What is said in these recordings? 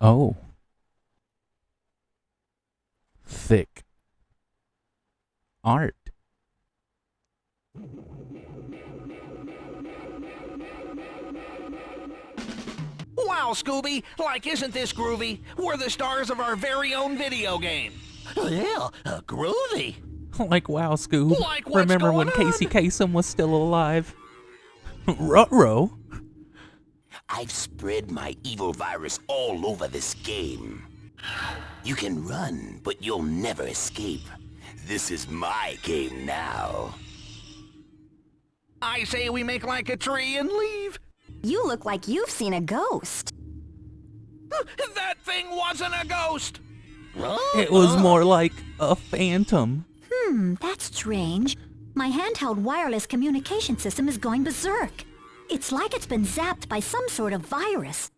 Oh. Thick. Art. Wow, Scooby! Like, isn't this groovy? We're the stars of our very own video game. Yeah, groovy. Like, wow, Scoob. Like, what's Remember when going Casey on? Kasem was still alive? Ruh-roh. I've spread my evil virus all over this game. You can run, but you'll never escape. This is my game now. I say we make like a tree and leave. You look like you've seen a ghost. That thing wasn't a ghost. It was more like a phantom. That's strange. My handheld wireless communication system is going berserk. It's like it's been zapped by some sort of virus.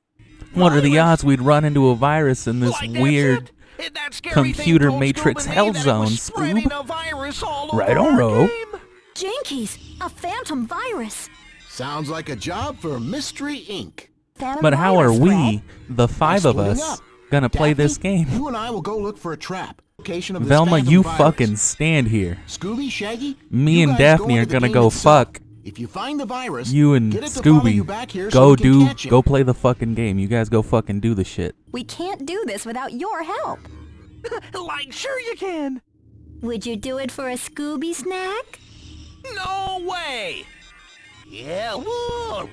What are the odds we'd run into a virus in this Like that's weird it. That scary computer thing told matrix Scoob and me hell that it zone, was spreading Scoob? a virus all over Right on, our Ro. game. Jinkies, a phantom virus. Sounds like a job for Mystery Inc. Phantom But how are virus, we, Fred. the five of Splitting us, up. gonna play Daphne, this game? You and I will go look for a trap. Location of this Velma, phantom you virus. fucking stand here. Scooby, Shaggy, Me you and guys Daphne into are the gonna game go itself. fuck. If you find the virus, You and get it to follow you Scooby, back here so we can catch him. go play the fucking game. You guys go fucking do the shit. We can't do this without your help. Like, sure you can. Would you do it for a Scooby snack? No way. Yeah, whoa.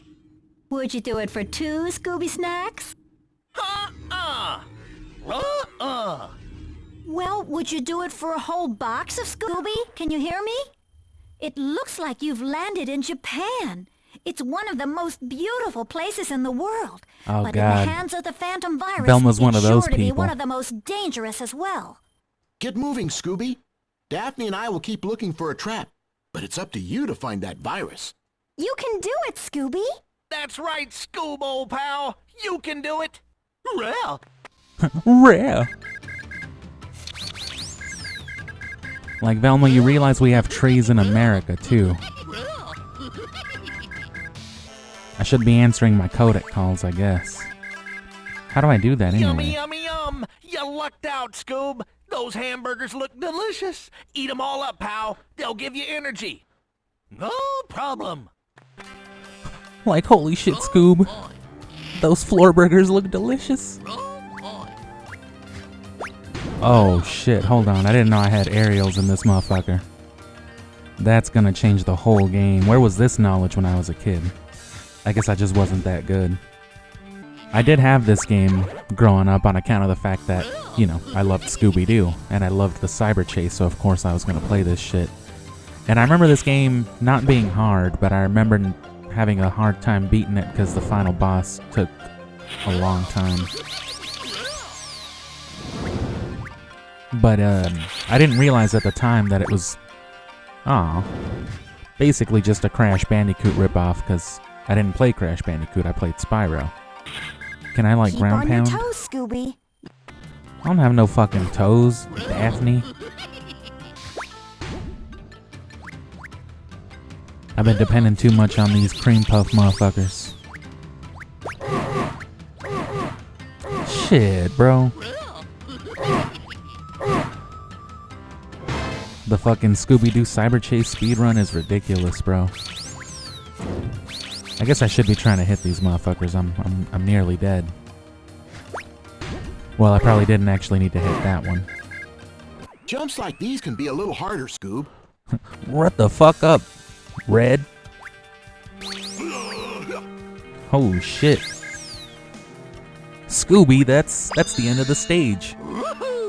Would you do it for 2 Scooby snacks? Well, would you do it for a whole box of Scooby? Can you hear me? It looks like you've landed in Japan. It's one of the most beautiful places in the world. Oh, but God. in the hands of the phantom virus, Velma's one it's of those sure to be people. one of the most dangerous as well. Get moving, Scooby. Daphne and I will keep looking for a trap, but it's up to you to find that virus. You can do it, Scooby. That's right, Scoob, old pal. You can do it. Well, Rare. Like, Velma, you realize we have trees in America, too. I should be answering my codec calls, I guess. How do I do that Yummy, anyway? yummy, yum. You lucked out, Scoob. Those hamburgers look delicious. Eat them all up, pal. They'll give you energy. no problem. Like, holy shit, Scoob. Those floor burgers look delicious. Oh, shit. Hold on. I didn't know I had aerials in this motherfucker. That's gonna change the whole game. Where was this knowledge when I was a kid? I guess I just wasn't that good. I did have this game growing up on account of the fact that, you know, I loved Scooby-Doo, and I loved the cyber chase, so of course I was gonna play this shit. And I remember this game not being hard, but I remember having a hard time beating it because the final boss took a long time. But I didn't realize at the time that it was, basically just a Crash Bandicoot ripoff because I didn't play Crash Bandicoot, I played Spyro. Can I, like, Keep ground on your pound? toes, Scooby. I don't have no fucking toes, Daphne. I've been depending too much on these cream puff motherfuckers. Shit, bro. The fucking Scooby-Doo Cyber Chase speedrun is ridiculous, bro. I guess I should be trying to hit these motherfuckers. I'm nearly dead. Well, I probably didn't actually need to hit that one. Jumps like these can be a little harder, Scoob. What the fuck up, Red? Oh shit. Scooby, that's the end of the stage.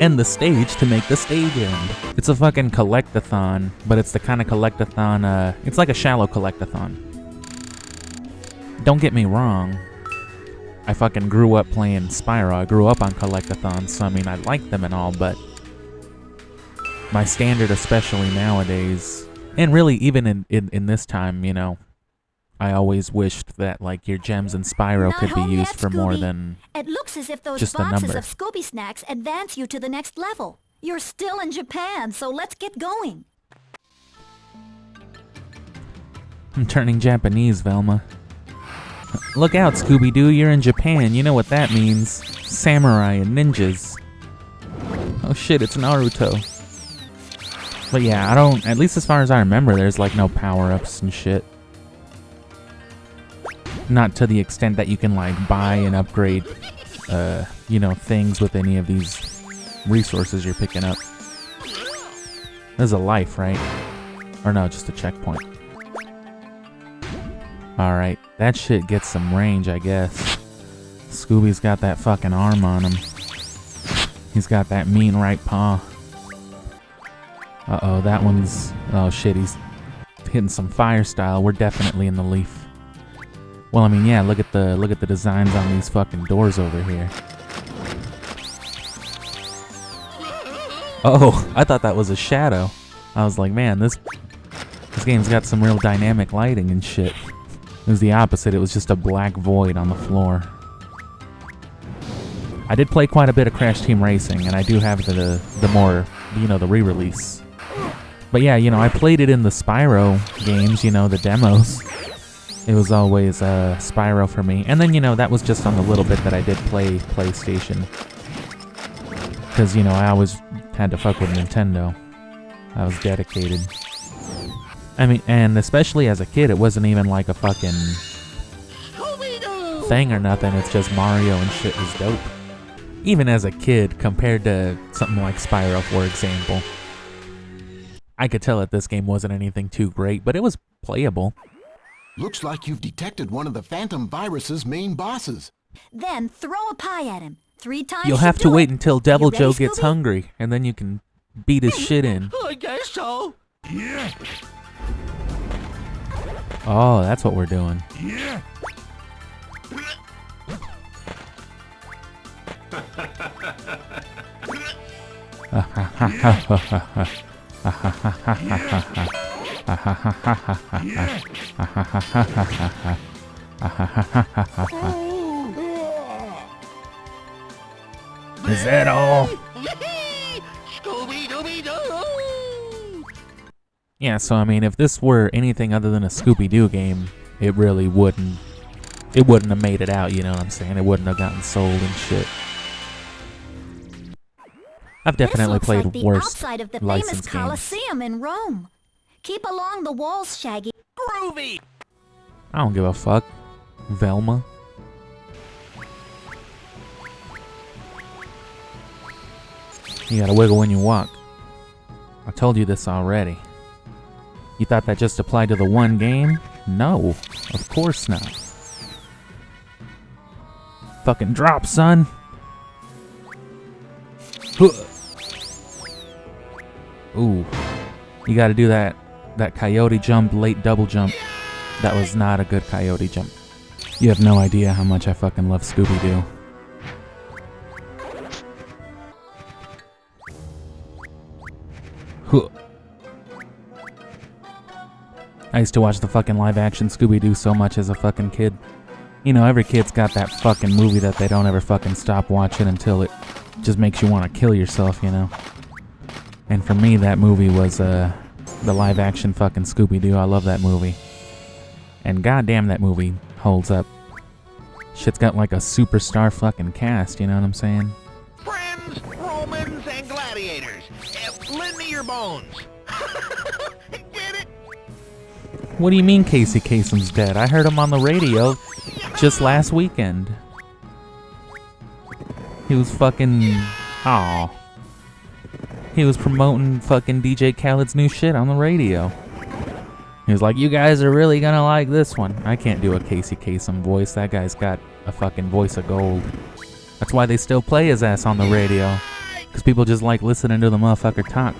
End the stage to make the stage end. It's a fucking collectathon, but it's the kind of collectathon, it's like a shallow collectathon. Don't get me wrong. I fucking grew up playing Spyro. I grew up on collectathons, so I mean, I like them and all, but my standard, especially nowadays, and really even in this time, you know, I always wished that, like, your gems in Spyro Not could be home used yet, for more Scooby. than It looks as if those just a boxes number. of Scooby snacks advance you to the next level. You're still in Japan, so let's get going. I'm turning Japanese, Velma. Look out, Scooby-Doo, you're in Japan. You know what that means. samurai and ninjas. Oh shit, it's Naruto. But yeah, I don't, at least as far as I remember, there's like no power-ups and shit. Not to the extent that you can like buy and upgrade, you know, things with any of these resources you're picking up. There's a life, right? Or no, just a checkpoint. Alright, that shit gets some range, I guess. Scooby's got that fucking arm on him. He's got that mean right paw. Uh-oh, that one's... Oh shit, he's hitting some fire style. We're definitely in the leaf. Well, I mean, yeah, look at the designs on these fucking doors over here. Oh, I thought that was a shadow. I was like, man, this game's got some real dynamic lighting and shit. It was the opposite. It was just a black void on the floor. I did play quite a bit of Crash Team Racing, and I do have the more, you know, the re-release. But yeah, you know, I played it in the Spyro games, you know, the demos. It was always Spyro for me. And then, you know, that was just on the little bit that I did play PlayStation. Because, you know, I always had to fuck with Nintendo. I was dedicated. I mean, and especially as a kid, it wasn't even like a fucking thing or nothing. It's just Mario and shit was dope. Even as a kid, compared to something like Spyro, for example. I could tell that this game wasn't anything too great, but it was playable. Looks like you've detected one of the Phantom Virus's main bosses. Then throw a pie at him. 3 times. You'll have to wait until Devil Joe gets hungry, and then you can beat his shit in. I guess so. Yeah. Oh, that's what we're doing. Yeah. Is that all? Scooby-Dooby-Doo! Yeah, so I mean, if this were anything other than a Scooby-Doo game, it really wouldn't have made it out, you know what I'm saying? It wouldn't have gotten sold and shit. I've definitely played like the worse outside of the famous licensed games. Colosseum in Rome. Keep along the walls, Shaggy. Groovy! I don't give a fuck. Velma. You gotta wiggle when you walk. I told you this already. You thought that just applied to the one game? No, of course not. Fucking drop, son. Ooh. You gotta do that coyote jump, late double jump. That was not a good coyote jump. You have no idea how much I fucking love Scooby-Doo. I used to watch the fucking live-action Scooby-Doo so much as a fucking kid. You know, every kid's got that fucking movie that they don't ever fucking stop watching until it just makes you want to kill yourself, you know? And for me, that movie was, the live-action fucking Scooby-Doo. I love that movie. And goddamn, that movie holds up. Shit's got like a superstar fucking cast, you know what I'm saying? Friends, Romans, and gladiators. Lend me your bones. Get it? What do you mean Casey Kasem's dead? I heard him on the radio just last weekend. He was fucking... Aw. He was promoting fucking DJ Khaled's new shit on the radio. He was like, you guys are really gonna like this one. I can't do a Casey Kasem voice. That guy's got a fucking voice of gold. That's why they still play his ass on the radio. Because people just like listening to the motherfucker talk.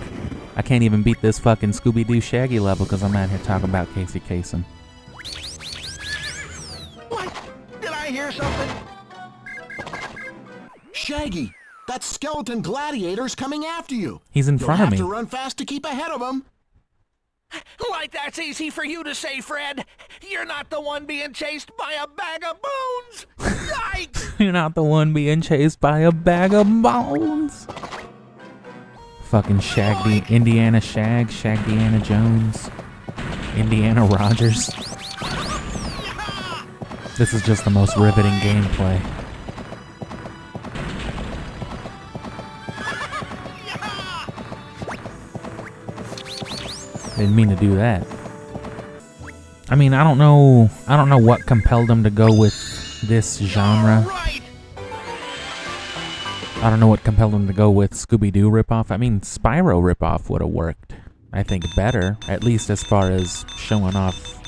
I can't even beat this fucking Scooby-Doo Shaggy level because I'm out here talking about Casey Kasem. What? Did I hear something? Shaggy, that skeleton gladiator's coming after you. He's in front of me. You'll have to run fast to keep ahead of him. Like that's easy for you to say, Fred. You're not the one being chased by a bag of bones. Yikes! You're not the one being chased by a bag of bones. Fucking Shaggy, Indiana Shag, Shagdiana Jones, Indiana Rogers. This is just the most riveting gameplay. Didn't mean to do that. I mean, I don't know what compelled them to go with this genre. I don't know what compelled them to go with Scooby-Doo ripoff. I mean, Spyro ripoff would have worked, I think, better, at least as far as showing off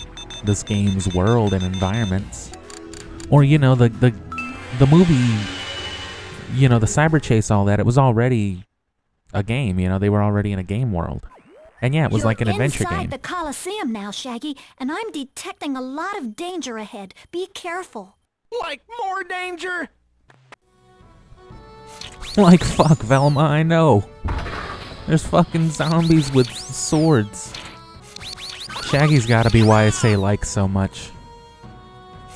this game's world and environments. Or, you know, the movie, you know, the cyber chase, all that, it was already a game, you know, they were already in a game world. And yeah, it was like an adventure game. You're inside the Coliseum now, Shaggy, and I'm detecting a lot of danger ahead. Be careful. Like more danger? Like, fuck, Velma, I know. There's fucking zombies with swords. Shaggy's gotta be why I say like so much.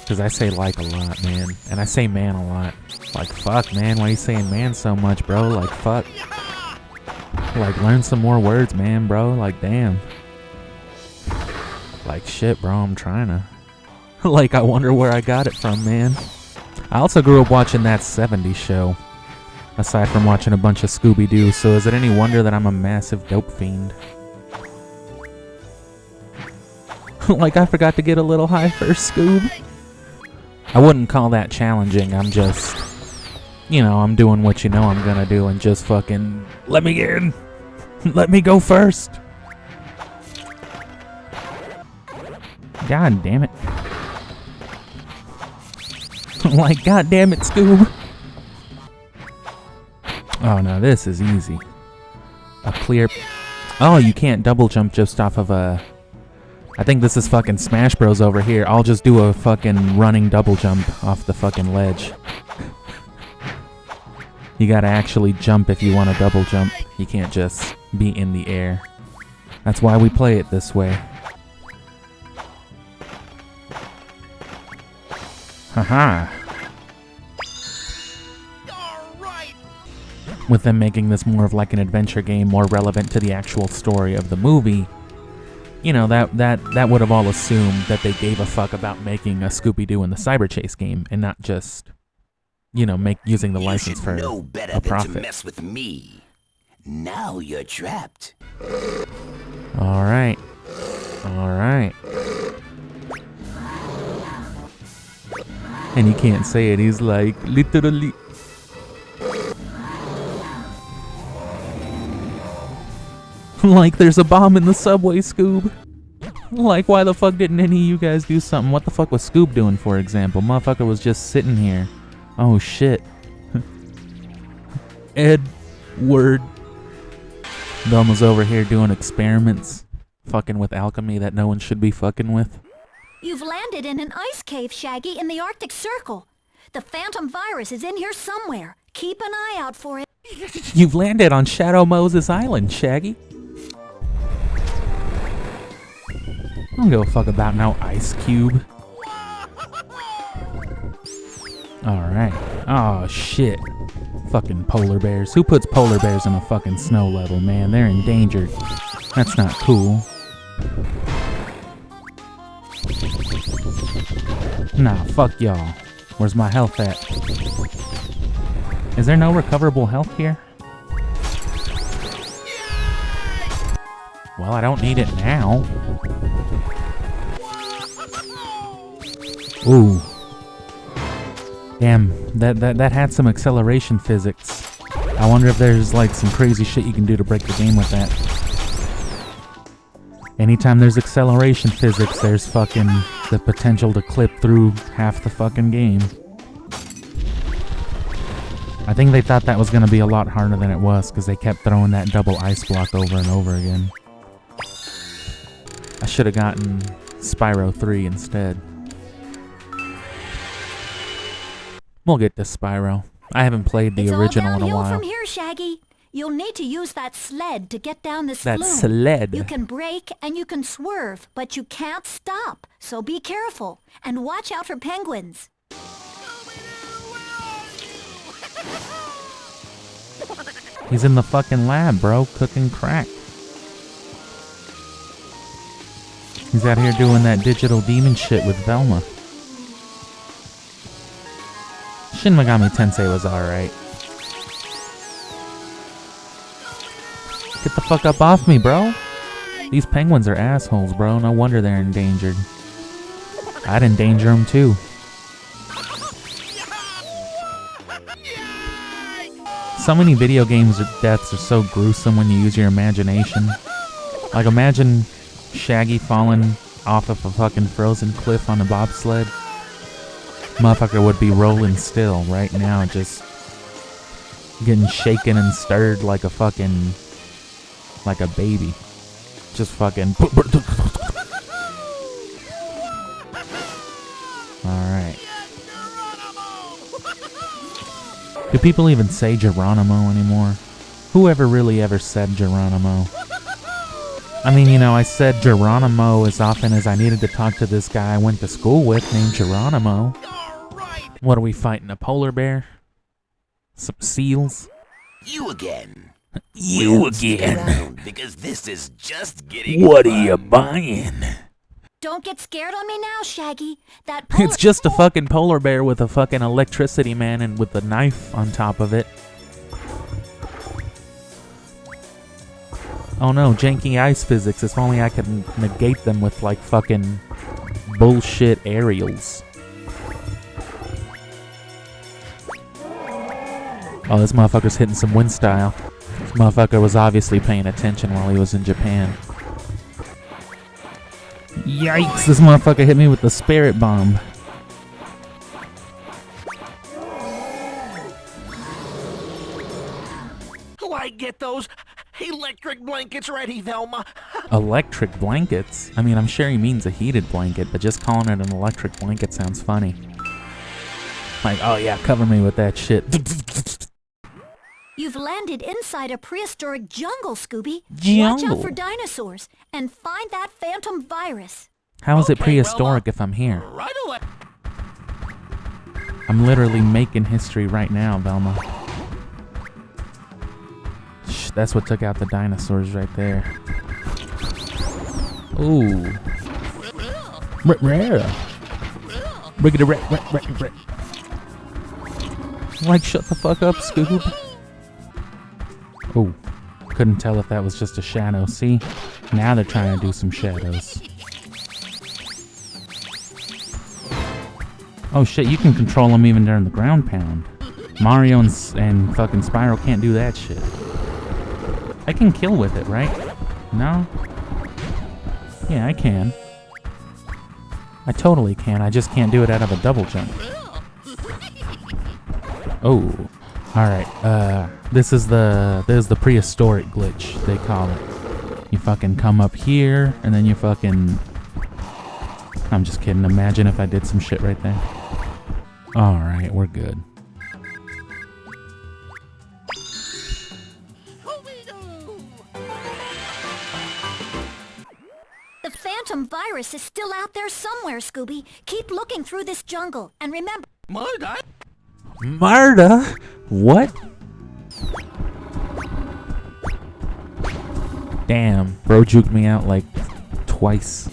Because I say like a lot, man. And I say man a lot. Like, fuck, man, why are you saying man so much, bro? Like, fuck. Like, learn some more words, man, bro. Like, damn. Like, shit, bro, I'm trying to. Like, I wonder where I got it from, man. I also grew up watching that 70s show. Aside from watching a bunch of Scooby-Doo, so is it any wonder that I'm a massive dope fiend? Like, I forgot to get a little high first, Scoob. I wouldn't call that challenging, I'm just... You know, I'm doing what you know I'm gonna do and just fucking... Let me in! Let me go first! God damn it. Like, god damn it, Scoob! Oh no, this is easy. A clear... Oh, you can't double jump just off of a... I think this is fucking Smash Bros over here. I'll just do a fucking running double jump off the fucking ledge. You gotta actually jump if you want to double jump. You can't just be in the air. That's why we play it this way. Haha. With them making this more of like an adventure game, more relevant to the actual story of the movie, you know, that would have all assumed that they gave a fuck about making a Scooby-Doo in the Cyber Chase game and not just, you know, using the license for know better a profit. than to mess with me. Now you're trapped. All right. All right. And he can't say it. He's like, literally. Like, there's a bomb in the subway, Scoob. Like, why the fuck didn't any of you guys do something? What the fuck was Scoob doing, for example? Motherfucker was just sitting here. Oh, shit. Edward. Velma's over here doing experiments. Fucking with alchemy that no one should be fucking with. You've landed in an ice cave, Shaggy, in the Arctic Circle. The phantom virus is in here somewhere. Keep an eye out for it. You've landed on Shadow Moses Island, Shaggy. I don't give a fuck about no ice cube. Alright. Oh, shit. Fucking polar bears. Who puts polar bears in a fucking snow level, man? They're endangered. That's not cool. Nah, fuck y'all. Where's my health at? Is there no recoverable health here? Well, I don't need it now. Ooh. Damn, that had some acceleration physics. I wonder if there's like some crazy shit you can do to break the game with that. Anytime there's acceleration physics, there's fucking the potential to clip through half the fucking game. I think they thought that was going to be a lot harder than it was because they kept throwing that double ice block over and over again. I should have gotten Spyro 3 instead. We'll get to Spyro. I haven't played the original in a while. From here, Shaggy. You'll need to use that sled to get down this That flume. sled. You can brake and you can swerve, but you can't stop. So be careful and watch out for penguins. He's in the fucking lab, bro, cooking crack. He's out here doing that digital demon shit with Velma. Shin Megami Tensei was alright. Get the fuck up off me, bro. These penguins are assholes, bro. No wonder they're endangered. I'd endanger them too. So many video games deaths are so gruesome when you use your imagination. Like, imagine Shaggy falling off of a fucking frozen cliff on a bobsled. Motherfucker would be rolling still right now, just getting shaken and stirred like a fucking, like a baby. Just fucking. Alright. Do people even say Geronimo anymore? Whoever really ever said Geronimo? I mean, you know, I said Geronimo as often as I needed to talk to this guy I went to school with named Geronimo. What are we fighting, a polar bear? Some seals? You again. You Stick again. around, because this is just getting What fun. are you buying? Don't get scared on me now, Shaggy. That It's just a fucking polar bear with a fucking electricity man and with a knife on top of it. Oh no, janky ice physics. If only I could negate them with like fucking bullshit aerials. Oh, this motherfucker's hitting some wind style. This motherfucker was obviously paying attention while he was in Japan. Yikes, this motherfucker hit me with the spirit bomb. Like, get those electric blankets ready, Velma. Electric blankets? I mean, I'm sure he means a heated blanket, but just calling it an electric blanket sounds funny. Like, oh yeah, cover me with that shit. You've landed inside a prehistoric jungle, Scooby. Watch Jungle? out for dinosaurs and find that phantom virus. How is it Okay, prehistoric Velma. if I'm here? Right away. I'm literally making history right now, Velma. Shh, that's what took out the dinosaurs right there. Ooh. Like, shut the fuck up, Scoob. Oh, couldn't tell if that was just a shadow. See? Now they're trying to do some shadows. Oh shit, you can control them even during the ground pound. Mario and fucking Spyro can't do that shit. I can kill with it, right? No? Yeah, I can. I totally can. I just can't do it out of a double jump. Oh. Alright, this is the prehistoric glitch, they call it. You fucking come up here, and then you fucking... I'm just kidding. Imagine if I did some shit right there. Alright, we're good. The phantom virus is still out there somewhere, Scooby. Keep looking through this jungle. And remember... Marta? What? Damn, bro juked me out like twice.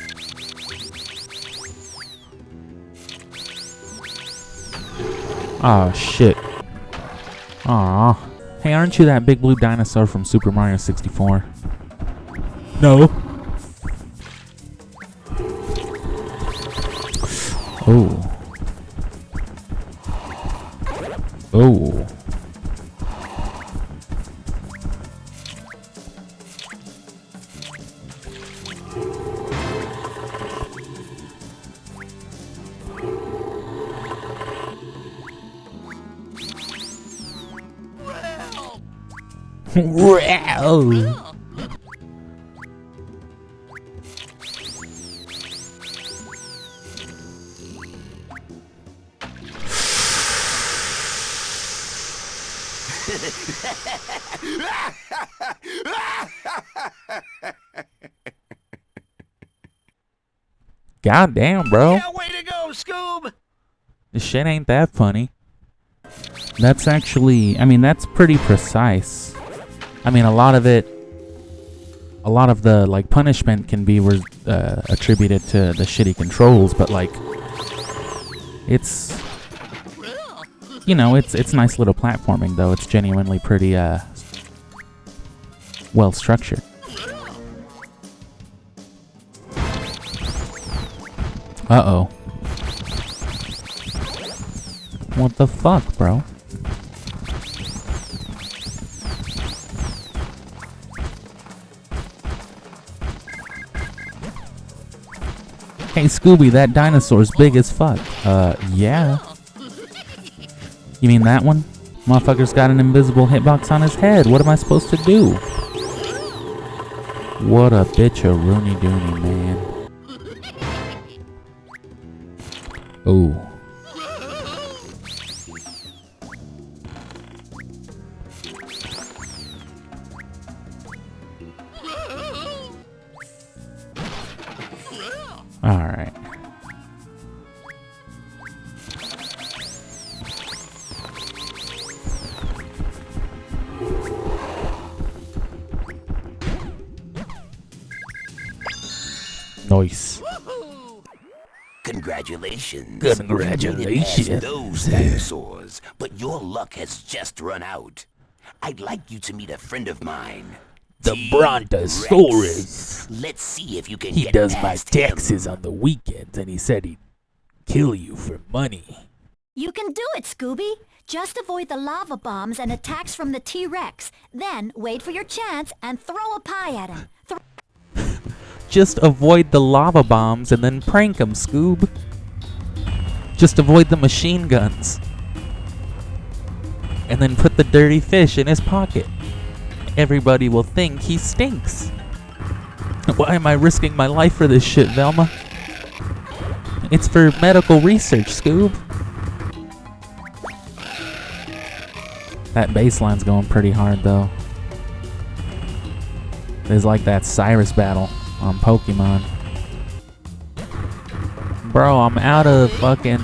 Oh shit. Aw. Hey, aren't you that big blue dinosaur from Super Mario 64? No. Oh. Oh. Wow. God damn, bro. Yeah, way to go, Scoob! This shit ain't that funny. That's actually, I mean, that's pretty precise. I mean, a lot of the, like, punishment can be attributed to the shitty controls, but, like, it's, you know, it's nice little platforming, though. It's genuinely pretty, well structured. Uh-oh. What the fuck, bro? Hey, Scooby, that dinosaur's big as fuck. Yeah. You mean that one? Motherfucker's got an invisible hitbox on his head. What am I supposed to do? What a bitch a Rooney Dooney, man. Ooh. Alright. Nice. Congratulations. Congratulations. You made it past those dinosaurs, but your luck has just run out. I'd like you to meet a friend of mine. The T-Rex. Brontosaurus. Let's see if you can He get does my past him. taxes on the weekends, and he said he'd kill you for money. You can do it, Scooby. Just avoid the lava bombs and attacks from the T-Rex. Then wait for your chance and throw a pie at him. Just avoid the lava bombs and then prank him, Scoob. Just avoid the machine guns. And then put the dirty fish in his pocket. Everybody will think he stinks. Why am I risking my life for this shit, Velma? It's for medical research, Scoob. That bassline's going pretty hard, though. It's like that Cyrus battle on Pokemon. Bro, I'm out of fucking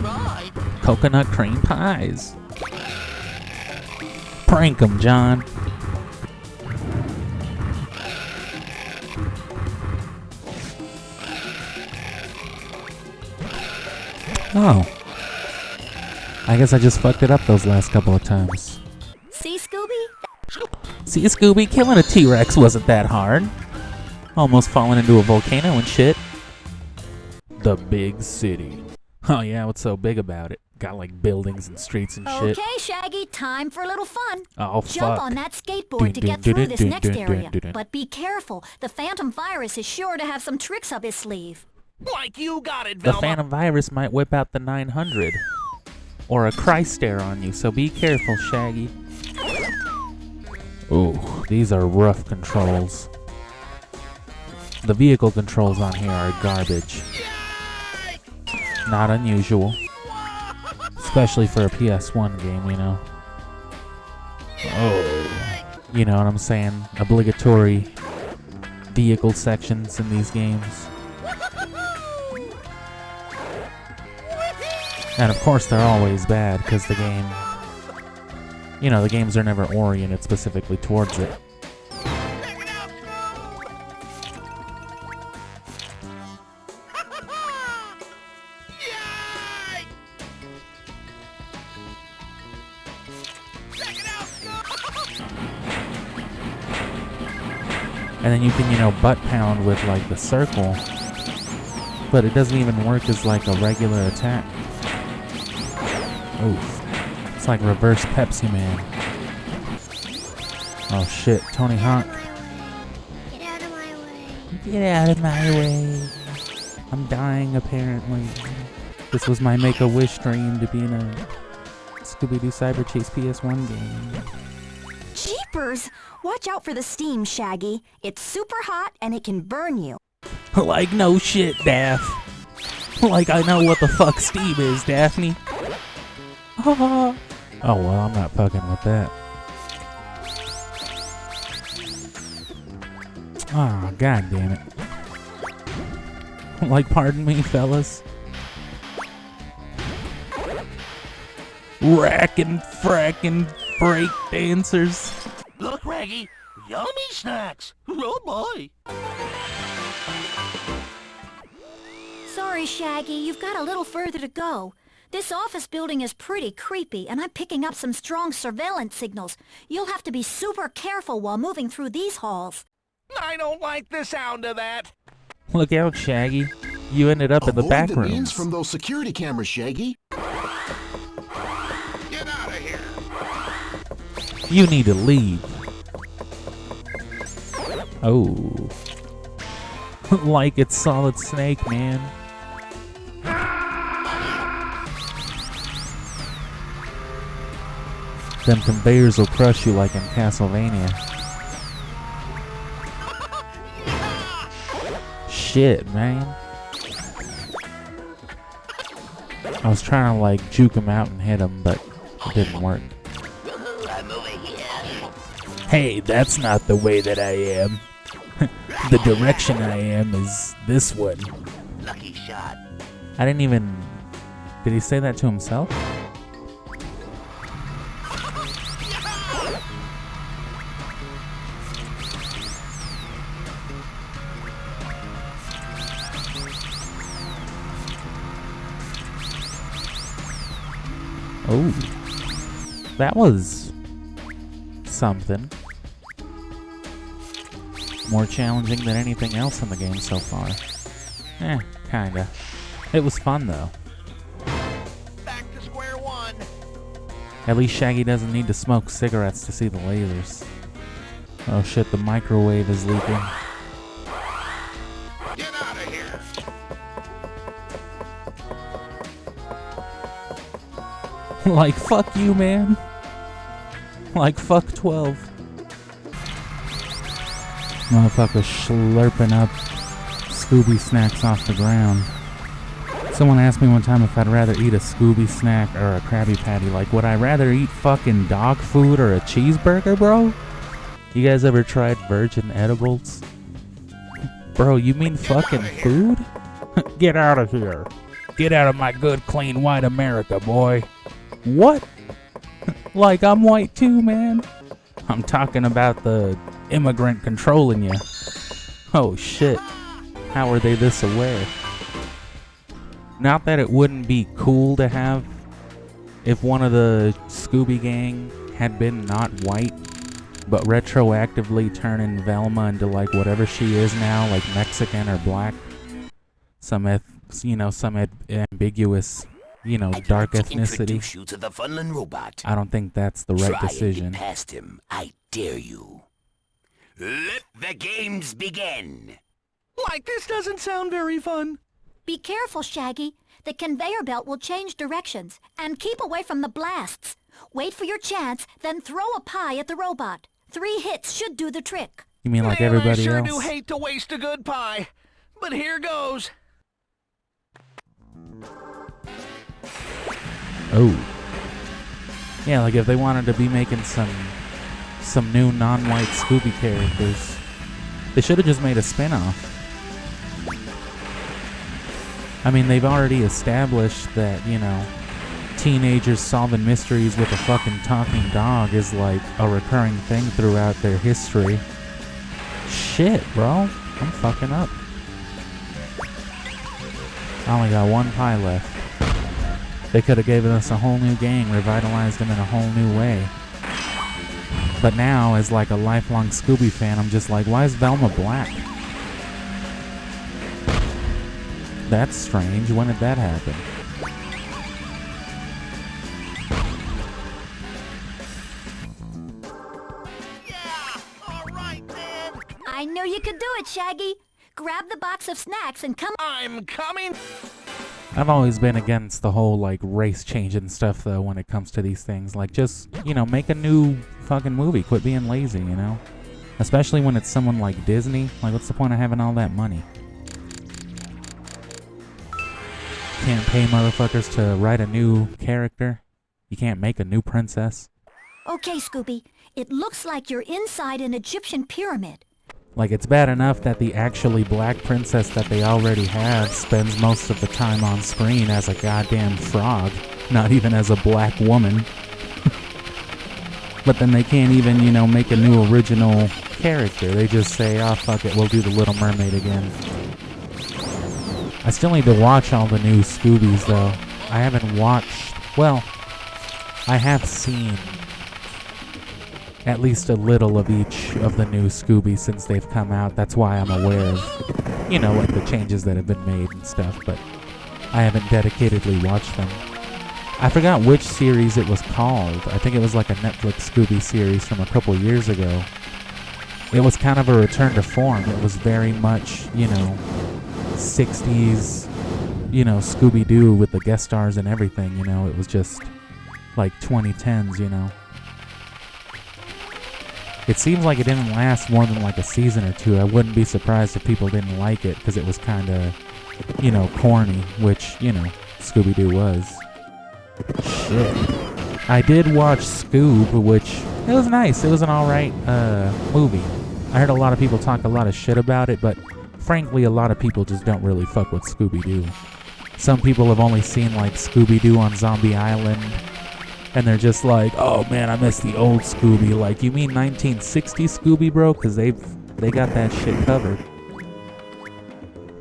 coconut cream pies. Prank 'em, John. Oh. I guess I just fucked it up those last couple of times. See, Scooby? See, Scooby, killing a T-Rex wasn't that hard. Almost falling into a volcano and shit. The big city. Oh yeah, what's so big about it? Got like buildings and streets and shit. Okay, Shaggy, time for a little fun. Oh, Jump fuck. on that skateboard to get through this next area. But be careful. The Phantom Virus is sure to have some tricks up his sleeve. Like you got it, The Velma. Phantom Virus might whip out the 900. Or a Chrystare on you, so be careful, Shaggy. Ooh, these are rough controls. The vehicle controls on here are garbage. Not unusual. Especially for a PS1 game, you know. Oh. You know what I'm saying? Obligatory vehicle sections in these games. And of course they're always bad, because the game... You know, the games are never oriented specifically towards it. And then you can, you know, butt pound with, like, the circle. But it doesn't even work as, like, a regular attack. Oof. It's like reverse Pepsi Man. Oh, shit. Tony Hawk. Get out of my way. Get out of my way. I'm dying, apparently. This was my Make-A-Wish dream to be in a Scooby-Doo Cyber Chase PS1 game. Jeepers! Watch out for the steam, Shaggy. It's super hot and it can burn you. Like no shit, Daff. Like I know what the fuck steam is, Daphne. Oh well, I'm not fucking with that. Oh, god damn it. Like, pardon me, fellas. Rackin' frackin' break dancers. Look, Raggy, yummy snacks. Oh boy. Sorry, Shaggy, you've got a little further to go. This office building is pretty creepy, and I'm picking up some strong surveillance signals. You'll have to be super careful while moving through these halls. I don't like the sound of that. Look out, Shaggy. You ended up in the back Avoid the beams rooms. from those security cameras, Shaggy. Get out of here. You need to leave. Oh. Like it's Solid Snake, man. Them conveyors will crush you like in Castlevania. Shit, man. I was trying to like juke him out and hit him, but it didn't work. I'm over here. Hey, that's not the way that I am. The direction I am is this one. Lucky shot. I didn't even... Did he say that to himself? Oh. That was... something. More challenging than anything else in the game so far. Kinda. It was fun though. Back to square one. At least Shaggy doesn't need to smoke cigarettes to see the lasers. Oh shit, the microwave is leaking. Get out of here. Like, fuck you, man. Like, fuck 12. Motherfucker slurping up Scooby snacks off the ground. Someone asked me one time if I'd rather eat a Scooby snack or a Krabby Patty. Like, would I rather eat fucking dog food or a cheeseburger, bro? You guys ever tried virgin edibles? Bro, you mean fucking food? Get out of here. Get out of my good, clean, white America, boy. What? Like, I'm white too, man. I'm talking about the immigrant controlling you. Oh shit. How are they this aware? Not that it wouldn't be cool to have if one of the Scooby gang had been not white, but retroactively turning Velma into like whatever she is now, like Mexican or black. Some ambiguous, dark ethnicity. Introduce you to the Funland robot. I don't think that's the right Try and decision. get past him. I dare you. Let the games begin. Like this doesn't sound very fun. Be careful, Shaggy. The conveyor belt will change directions. And keep away from the blasts. Wait for your chance, then throw a pie at the robot. 3 hits should do the trick. You mean like Man, everybody I sure else? do hate to waste a good pie. But here goes. Oh. Yeah, like if they wanted to be making some new non-white Scooby characters, they should have just made a spin-off. I mean, they've already established that, teenagers solving mysteries with a fucking talking dog is like a recurring thing throughout their history. Shit, bro. I'm fucking up. I only got 1 pie left. They could have given us a whole new gang, revitalized them in a whole new way. But now, as like a lifelong Scooby fan, I'm just like, why is Velma black? That's strange. When did that happen? Yeah, all right, man. I knew you could do it, Shaggy. Grab the box of snacks and come... I'm coming. I've always been against the whole like race changing stuff though when it comes to these things. Like just, make a new fucking movie. Quit being lazy, Especially when it's someone like Disney. Like what's the point of having all that money? Can't pay motherfuckers to write a new character. You can't make a new princess. Okay, Scooby. It looks like you're inside an Egyptian pyramid. Like, it's bad enough that the actually black princess that they already have spends most of the time on screen as a goddamn frog, not even as a black woman. But then they can't even, make a new original character. They just say, oh, fuck it, we'll do the Little Mermaid again. I still need to watch all the new Scoobies, though. I haven't watched... Well, I have seen at least a little of each of the new Scooby since they've come out. That's why I'm aware of, you know, like the changes that have been made and stuff, but I haven't dedicatedly watched them. I forgot which series it was called. I think it was like a Netflix Scooby series from a couple years ago. It was kind of a return to form. It was very much, you know, 60s, you know, Scooby-Doo with the guest stars and everything, you know. It was just like 2010s, you know. It seems like it didn't last more than like a season or two. I wouldn't be surprised if people didn't like it because it was kind of, you know, corny, which, you know, Scooby-Doo was. Shit. I did watch Scoob, which, it was nice. It was an alright movie. I heard a lot of people talk a lot of shit about it, but frankly, a lot of people just don't really fuck with Scooby-Doo. Some people have only seen like Scooby-Doo on Zombie Island, and they're just like, oh man, I miss the old Scooby. Like, you mean 1960 Scooby, bro? Because they got that shit covered.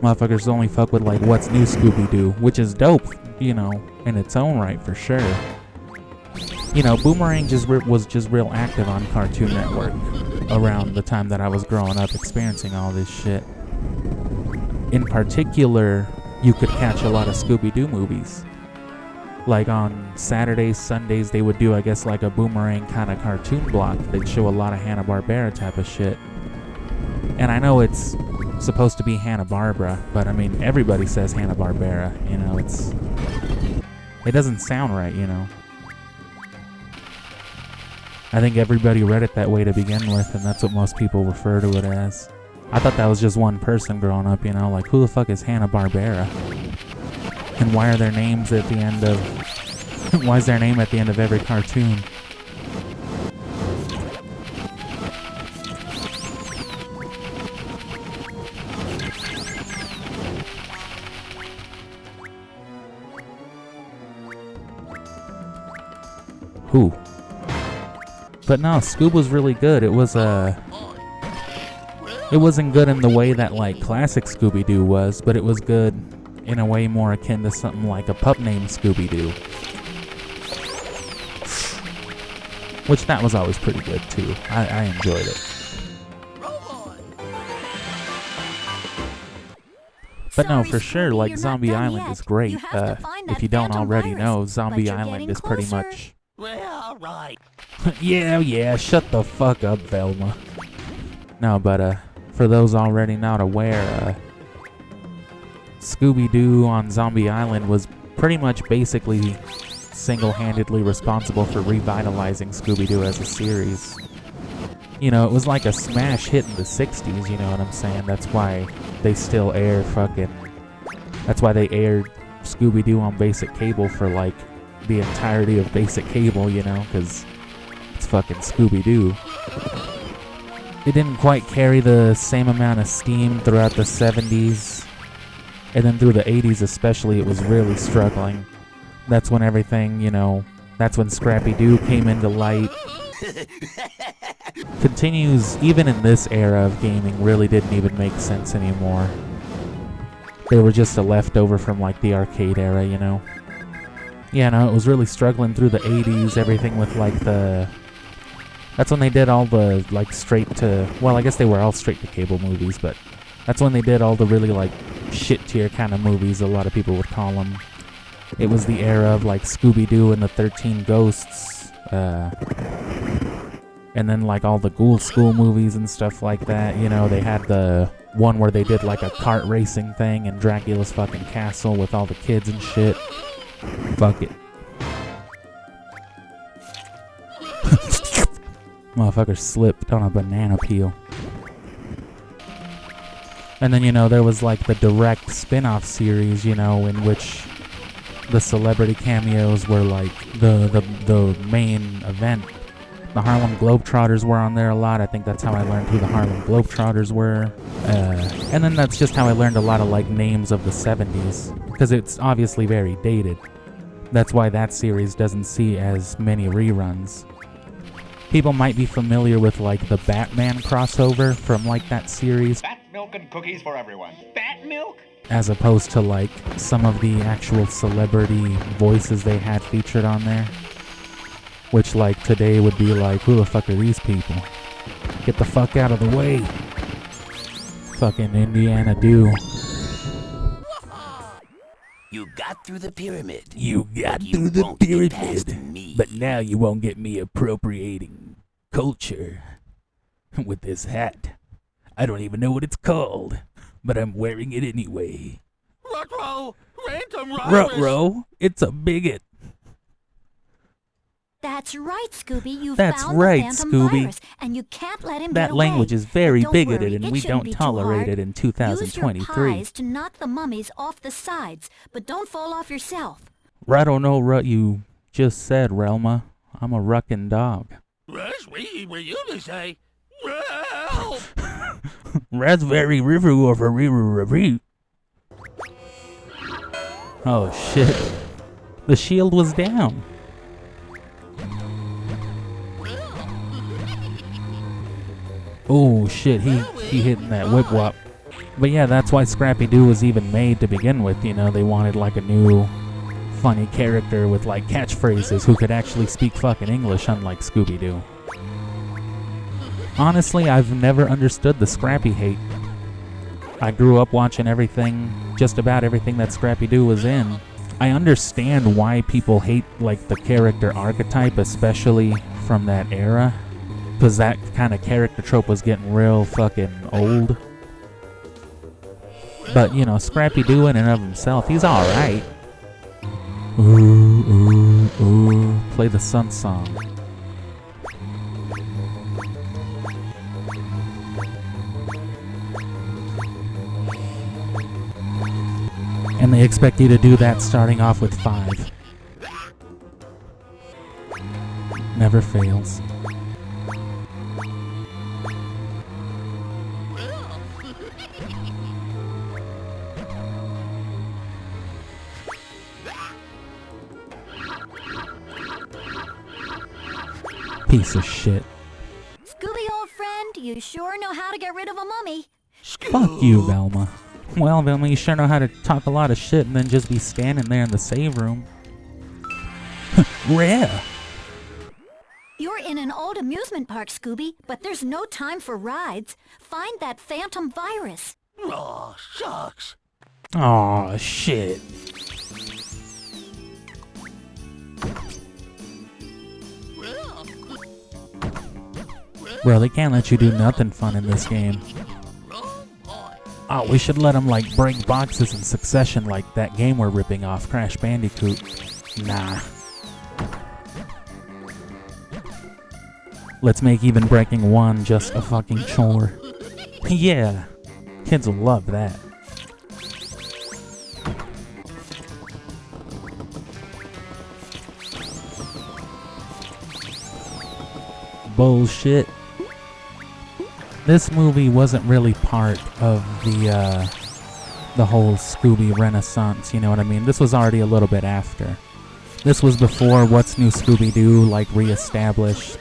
Motherfuckers only fuck with like what's new Scooby-Doo, which is dope, you know, in its own right for sure. You know, Boomerang was just real active on Cartoon Network around the time that I was growing up experiencing all this shit. In particular, you could catch a lot of Scooby-Doo movies. Like on Saturdays, Sundays, they would do, I guess, like a Boomerang kind of cartoon block. They'd show a lot of Hanna-Barbera type of shit. And I know it's supposed to be Hanna-Barbera, but I mean, everybody says Hanna-Barbera, you know, it doesn't sound right, you know. I think everybody read it that way to begin with, and that's what most people refer to it as. I thought that was just one person growing up, you know, like, who the fuck is Hanna-Barbera? And why are their names at the end of... why is their name at the end of every cartoon? Who? But no, Scoob was really good. It was it wasn't good in the way that like classic Scooby-Doo was, but it was good in a way more akin to something like a pup named Scooby-Doo. Which that was always pretty good too. I enjoyed it. But no, for sure, like Zombie Island is great. If you don't already know, Zombie Island is pretty much... Well, all right. yeah, shut the fuck up, Velma. No, but for those already not aware, Scooby-Doo on Zombie Island was pretty much basically single-handedly responsible for revitalizing Scooby-Doo as a series. You know, it was like a smash hit in the 60s, you know what I'm saying? That's why they still air that's why they aired Scooby-Doo on basic cable for like the entirety of basic cable, you know, because it's fucking Scooby-Doo. It didn't quite carry the same amount of steam throughout the 70s, and then through the 80s especially, it was really struggling. That's when everything, you know, that's when Scrappy-Doo came into light. Continues, even in this era of gaming, really didn't even make sense anymore. They were just a leftover from like the arcade era, you know. Yeah, no, it was really struggling through the 80s, everything with like that's when they did all the like straight to, well, I guess they were all straight to cable movies, but that's when they did all the really like shit tier kind of movies, a lot of people would call them. It was the era of like Scooby-Doo and the 13 Ghosts, and then like all the Ghoul School movies and stuff like that, you know. They had the one where they did like a kart racing thing in Dracula's fucking castle with all the kids and shit. Fuck it. Motherfucker slipped on a banana peel. And then, you know, there was like the direct spin-off series, you know, in which the celebrity cameos were like the main event. The Harlem Globetrotters were on there a lot. I think that's how I learned who the Harlem Globetrotters were. And then that's just how I learned a lot of like names of the 70s, because it's obviously very dated. That's why that series doesn't see as many reruns. People might be familiar with like the Batman crossover from like that series. Bat milk and cookies for everyone. Bat milk? As opposed to like some of the actual celebrity voices they had featured on there. Which, like, today would be like, who the fuck are these people? Get the fuck out of the way. Fucking Indiana Do. You got through the pyramid. You got but you through the won't get past pyramid, me. but now you won't get me appropriating culture with this hat. I don't even know what it's called, but I'm wearing it anyway. Ruh-roh! Random virus! Ruh-roh, it's a bigot. That's right, Scooby. You That's found right, the Phantom Scooby. virus, and you can't let him get That away. language is very But don't bigoted, worry, and it we shouldn't don't be too tolerate hard. it in Use your 2023. pies to knock the mummies off the sides, but don't fall off yourself. I don't know what you just said, Relma. I'm a ruckin' dog. That's what you to say. Well, Raspberry River over River. Oh shit. The shield was down. Oh shit, he hitting that whip wop. But yeah, that's why Scrappy-Doo was even made to begin with. You know, they wanted like a new funny character with like catchphrases who could actually speak fucking English, unlike Scooby-Doo. Honestly, I've never understood the Scrappy hate. I grew up watching everything, just about everything that Scrappy-Doo was in. I understand why people hate like the character archetype, especially from that era, because that kind of character trope was getting real fucking old. But, you know, Scrappy-Doo in and of himself, he's alright. Ooh, ooh, ooh. Play the Sun Song. And they expect you to do that starting off with 5. Never fails. Piece of shit. Scooby, old friend, you sure know how to get rid of a mummy. Fuck you, Velma. Well, Velma, you sure know how to talk a lot of shit and then just be standing there in the save room. Rare. You're in an old amusement park, Scooby, but there's no time for rides. Find that phantom virus. aw, shucks. Aw, shit. Bro, they can't let you do nothing fun in this game. Oh, we should let them, like, break boxes in succession like that game we're ripping off, Crash Bandicoot. Nah. Let's make even breaking one just a fucking chore. Yeah. Kids will love that. Bullshit. This movie wasn't really part of the whole Scooby Renaissance, you know what I mean? This was already a little bit after. This was before What's New Scooby-Doo, like, reestablished.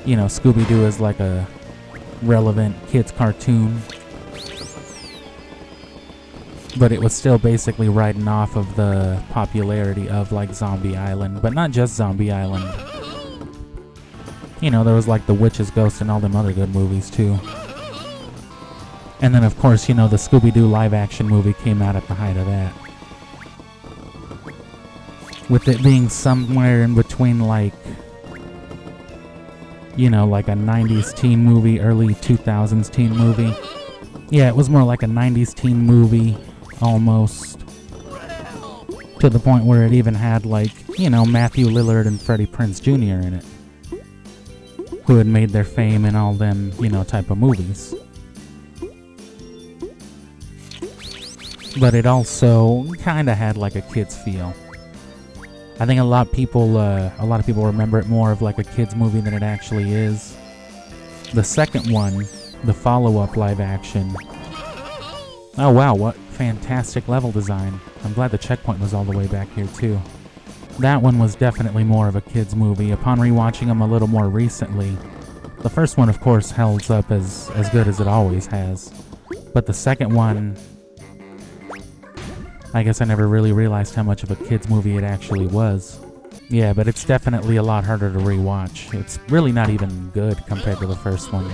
You know, Scooby-Doo is like a relevant kids cartoon. But it was still basically riding off of the popularity of, like, Zombie Island. But not just Zombie Island. You know, there was like The Witch's Ghost and all them other good movies too. And then of course, you know, the Scooby-Doo live action movie came out at the height of that. With it being somewhere in between, like, you know, like a 90s teen movie, early 2000s teen movie. Yeah, it was more like a 90s teen movie, almost. To the point where it even had, like, you know, Matthew Lillard and Freddie Prinze Jr. in it, who had made their fame in all them, you know, type of movies. But it also kind of had like a kid's feel. I think a lot of people remember it more of like a kid's movie than it actually is. The second one, the follow-up live action. Oh wow, what fantastic level design. I'm glad the checkpoint was all the way back here too. That one was definitely more of a kid's movie. Upon rewatching them a little more recently, the first one, of course, holds up as good as it always has. But the second one, I guess I never really realized how much of a kid's movie it actually was. Yeah, but it's definitely a lot harder to rewatch. It's really not even good compared to the first one.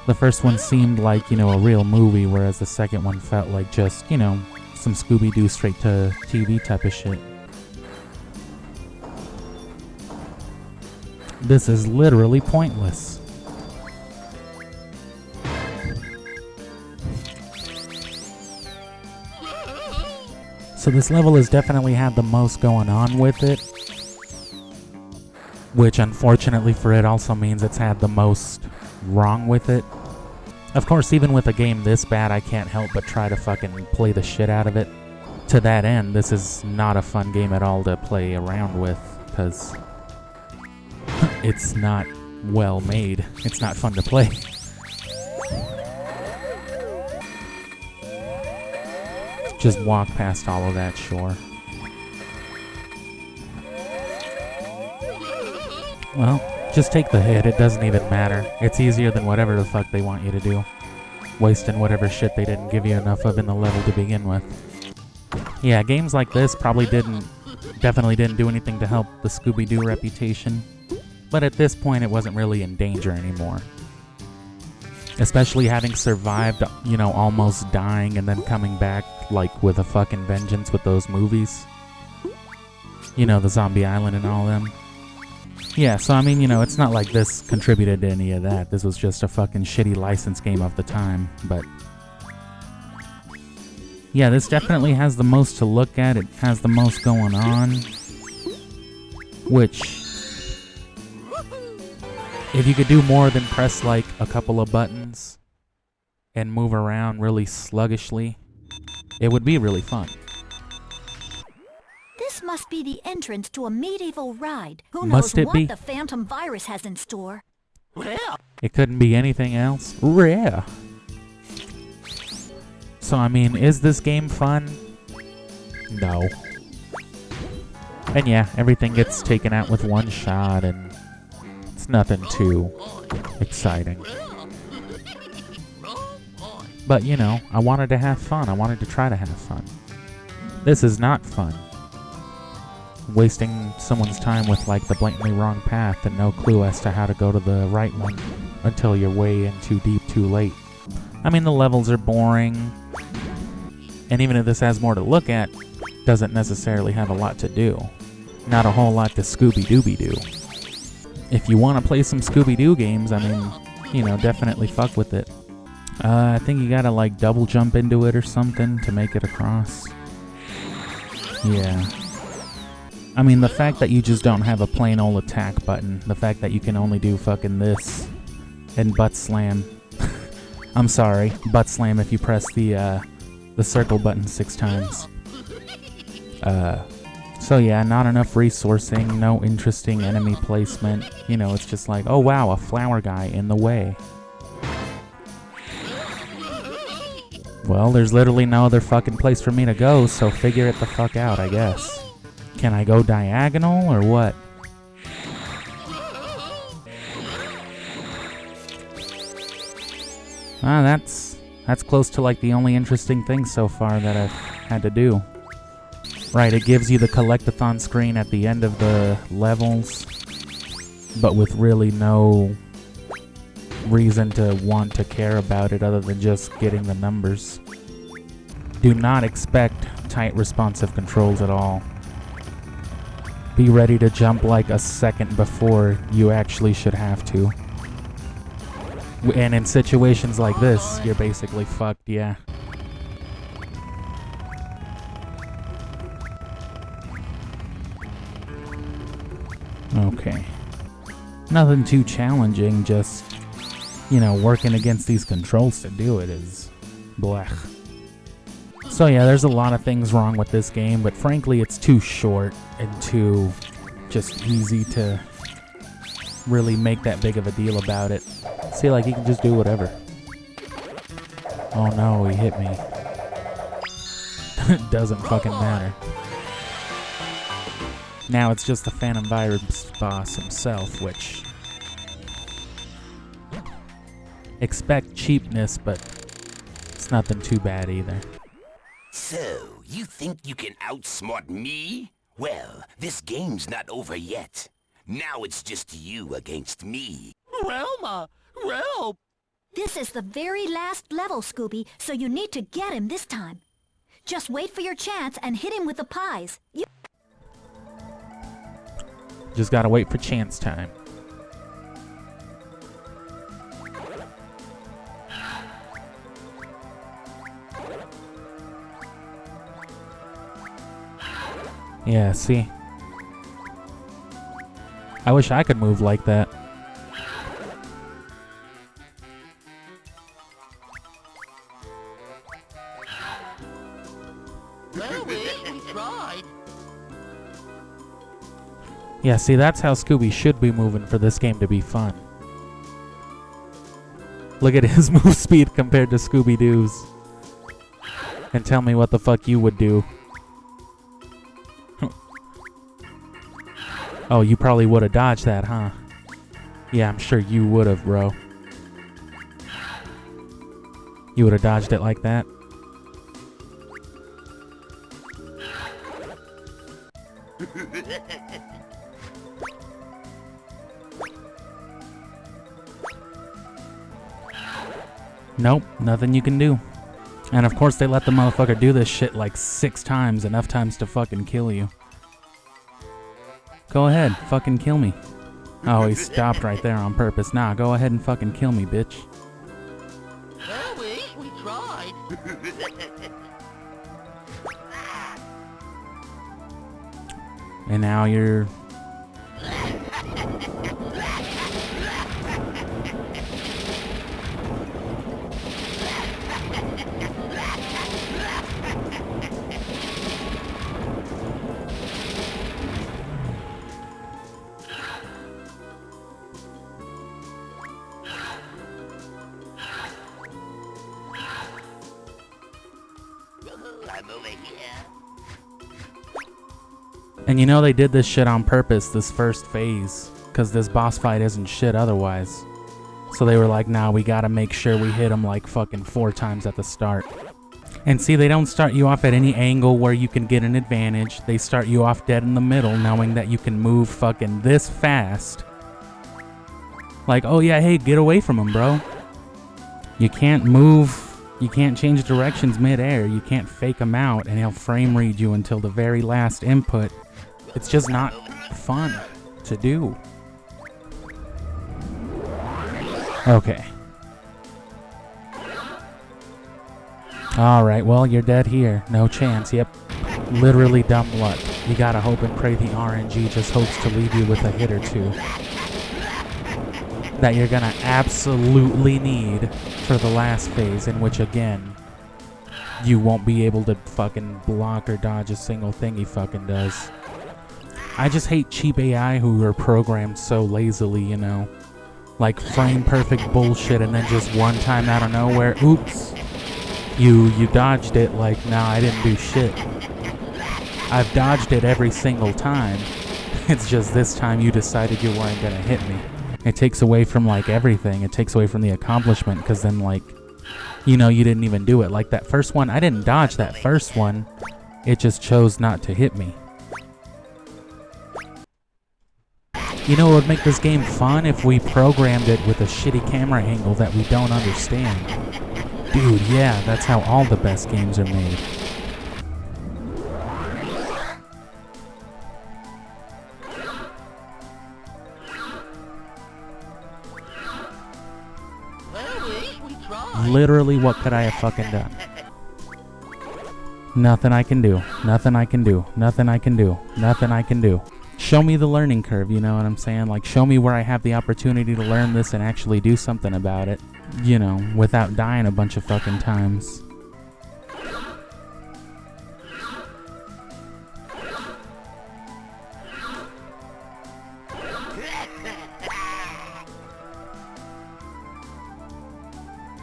The first one seemed like, a real movie, whereas the second one felt like just, some Scooby-Doo straight to TV type of shit. This is literally pointless. So this level has definitely had the most going on with it, which unfortunately for it also means it's had the most wrong with it. Of course, even with a game this bad, I can't help but try to fucking play the shit out of it. To that end, this is not a fun game at all to play around with, because it's not well made. It's not fun to play. Just walk past all of that, sure. Well, just take the hit. It doesn't even matter. It's easier than whatever the fuck they want you to do. Wasting whatever shit they didn't give you enough of in the level to begin with. Yeah, games like this definitely didn't do anything to help the Scooby-Doo reputation. But at this point, it wasn't really in danger anymore. Especially having survived, almost dying and then coming back, with a fucking vengeance with those movies. The Zombie Island and all them. Yeah, so it's not like this contributed to any of that. This was just a fucking shitty license game of the time, but... Yeah, this definitely has the most to look at. It has the most going on. Which... if you could do more than press, a couple of buttons and move around really sluggishly, it would be really fun. This must be the entrance to a medieval ride. Who Must knows it what be? the Phantom Virus has in store? It couldn't be anything else. Rare. So, is this game fun? No. And yeah, everything gets taken out with one shot, and it's nothing too exciting. But, I wanted to have fun. I wanted to try to have fun. This is not fun. Wasting someone's time with, the blatantly wrong path and no clue as to how to go to the right one until you're way in too deep too late. The levels are boring. And even if this has more to look at, doesn't necessarily have a lot to do. Not a whole lot to Scooby-Dooby-Doo. If you want to play some Scooby-Doo games, definitely fuck with it. I think you gotta, double jump into it or something to make it across. Yeah. The fact that you just don't have a plain old attack button, the fact that you can only do fucking this and butt slam. I'm sorry, butt slam if you press the circle button 6 times. So yeah, not enough resourcing, no interesting enemy placement. It's just oh wow, a flower guy in the way. Well, there's literally no other fucking place for me to go, so figure it the fuck out, I guess. Can I go diagonal, or what? That's close to the only interesting thing so far that I've had to do. Right, it gives you the collectathon screen at the end of the levels, but with really no reason to want to care about it other than just getting the numbers. Do not expect tight responsive controls at all. Be ready to jump a second before you actually should have to. And in situations like this, you're basically fucked, yeah. Okay. Nothing too challenging, just, working against these controls to do it is blech. So yeah, there's a lot of things wrong with this game, but frankly it's too short and too just easy to really make that big of a deal about it. See, he can just do whatever. Oh no, he hit me. It doesn't fucking matter. Now it's just the Phantom Virus boss himself, which... expect cheapness, but it's nothing too bad either. So, you think you can outsmart me? Well, this game's not over yet. Now it's just you against me. Velma! Help! This is the very last level, Scooby, so you need to get him this time. Just wait for your chance and hit him with the pies. Just gotta wait for chance time. Yeah, see? I wish I could move like that. Well, we tried. Yeah, see, that's how Scooby should be moving for this game to be fun. Look at his move speed compared to Scooby-Doo's. And tell me what the fuck you would do. Oh, you probably would have dodged that, huh? Yeah, I'm sure you would have, bro. You would have dodged it like that? Nope, nothing you can do. And of course they let the motherfucker do this shit like 6 times, enough times to fucking kill you. Go ahead, fucking kill me. Oh, he stopped right there on purpose. Nah, go ahead and fucking kill me, bitch. Well, we tried. And now you're... I'm over here. And you know they did this shit on purpose, this first phase, because this boss fight isn't shit otherwise. So they were like, nah, we gotta make sure we hit him like fucking 4 times at the start. And see, they don't start you off at any angle where you can get an advantage. They start you off dead in the middle, knowing that you can move fucking this fast. Like, oh yeah, hey, get away from him, bro. You can't move... You can't change directions mid-air. You can't fake him out and he'll frame read you until the very last input. It's just not fun to do. Okay. Alright, well, you're dead here. No chance. Yep. Literally dumb luck. You gotta hope and pray the RNG just hopes to leave you with a hit or two that you're gonna absolutely need for the last phase, in which again you won't be able to fucking block or dodge a single thing he fucking does. I just hate cheap AI who are programmed so lazily, you know, like frame perfect bullshit and then just one time out of nowhere, oops, you dodged it. Like, nah, I didn't do shit. I've dodged it every single time. It's just this time you decided you weren't gonna hit me. It takes away from, like, everything. It takes away from the accomplishment, because then, like, you know, you didn't even do it. Like, that first one, I didn't dodge that first one. It just chose not to hit me. You know, it would make this game fun if we programmed it with a shitty camera angle that we don't understand. Dude, yeah, that's how all the best games are made. Literally, what could I have fucking done? Nothing I can do. Nothing I can do. Nothing I can do. Nothing I can do. Show me the learning curve, you know what I'm saying? Like, show me where I have the opportunity to learn this and actually do something about it. You know, without dying a bunch of fucking times.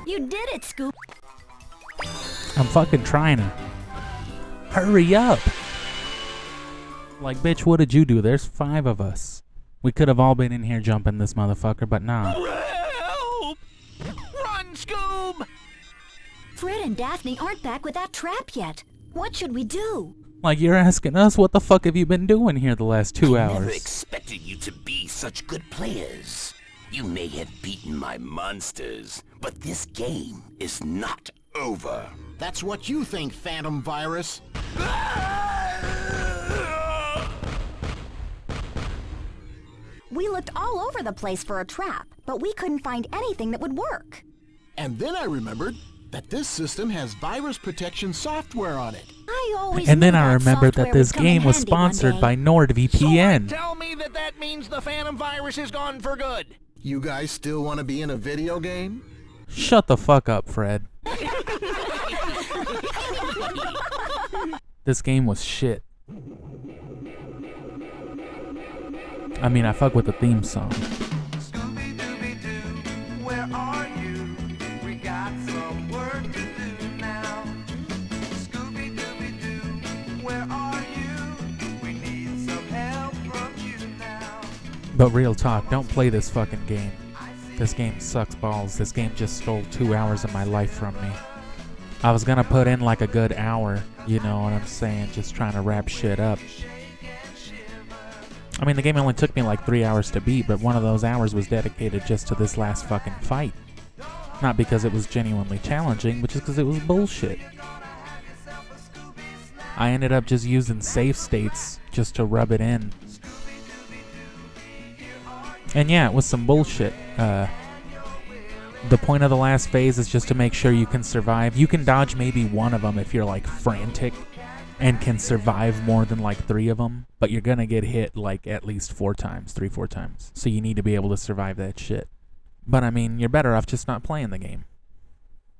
You did it, Scoop. I'm fucking trying to. Hurry up! Like, bitch, what did you do? There's 5 of us. We could have all been in here jumping this motherfucker, but nah. Help! Run, Scoob! Fred and Daphne aren't back with that trap yet. What should we do? Like, you're asking us, what the fuck have you been doing here the last 2 I never hours? expected you to be such good players. You may have beaten my monsters, but this game is not over. That's what you think, Phantom Virus. We looked all over the place for a trap, but we couldn't find anything that would work. And then I remembered that this system has virus protection software on it. I always And then knew I that remembered software that this would come in game was handy one sponsored day. by Nord So VPN. tell me that means the Phantom Virus is gone for good. You guys still want to be in a video game? Shut the fuck up, Fred. This game was shit. I mean, I fuck with the theme song. Scooby-Doo, where are you? We got some work to do now. Scooby-Doo, where are you? We need some help from you now. But real talk, don't play this fucking game. This game sucks balls. This game just stole 2 hours of my life from me. I was gonna put in like a good hour, you know what I'm saying, just trying to wrap shit up. I mean, the game only took me like 3 hours to beat, but one of those hours was dedicated just to this last fucking fight. Not because it was genuinely challenging, but just because it was bullshit. I ended up just using save states just to rub it in. And yeah, it was some bullshit. The point of the last phase is just to make sure you can survive. You can dodge maybe one of them if you're like frantic and can survive more than like 3 of them, but you're gonna get hit like at least 4 times, 3-4 times. So you need to be able to survive that shit. But I mean, you're better off just not playing the game.